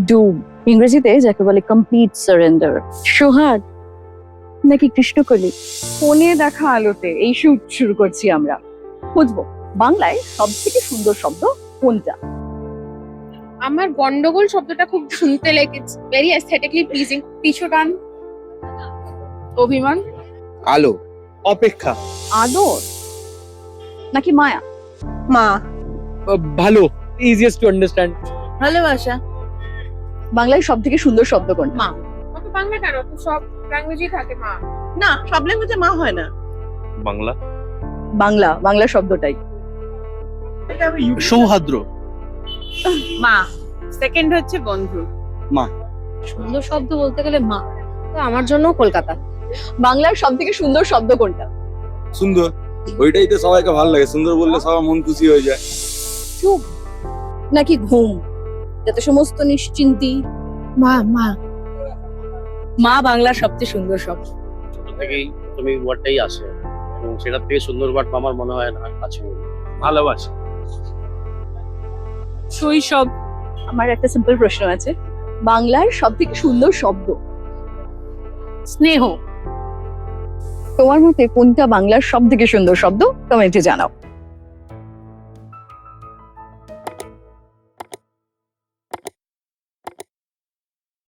ডুম, ইংরেজিতে যাকে বলে কমপ্লিট সারেন্ডার। সোহাগ নাকি কৃষ্ণকলি? ফোনে দেখা আলোতে এই শুট শুরু করছি আমরা। বুঝবো বাংলায় সব থেকে সুন্দর শব্দ কোনটা? আমার গন্ডগোল শব্দটা খুব শুনতে লেগেছে, ভেরি অ্যাস্থেটিকলি প্লিজিং। পিছু টান, অভিমান, আলো, অপেক্ষা, আদর নাকি মায়া? মা, ভালো, ইজিয়েস্ট টু আন্ডারস্ট্যান্ড। ভালোবাসা, বাংলায় সব থেকে সুন্দর শব্দ কোনটা? মা। কত বাংলা কেন, তো সব ল্যাঙ্গুয়েজই থাকে মা। না, সব ল্যাঙ্গুয়েজে মা হয় না। বাংলা, বাংলা শব্দটাই। সৌহার্দ্য, মা। সেকেন্ড হচ্ছে বন্ধু। সুন্দর শব্দ বলতে গেলে মা, তো আমার জন্য কলকাতা। বাংলার সব থেকে সুন্দর শব্দ কোনটা? সুন্দর। ওইটাই তো সবাইকে ভালো লাগে, সুন্দর বললে সবার মন খুশি হয়ে যায়। চুপ নাকি ঘুম, যাতে সমস্ত নিশ্চিন্তি? মা, মা, মা বাংলার সবচেয়ে সুন্দর শব্দ। ছোট থেকেই তুমি ওয়ার্ডটাই আসে এবং সেটার থেকে সুন্দর ওয়ার্ড আমার মনে হয় না আছে বলে। ভালোবাসা, শৈশব। আমার একটা সিম্পল প্রশ্ন আছে, বাংলার সব থেকে সুন্দর শব্দ? স্নেহ। তোমার মতে কোনটা বাংলার সব থেকে সুন্দর শব্দ? কমেন্টে জানাও।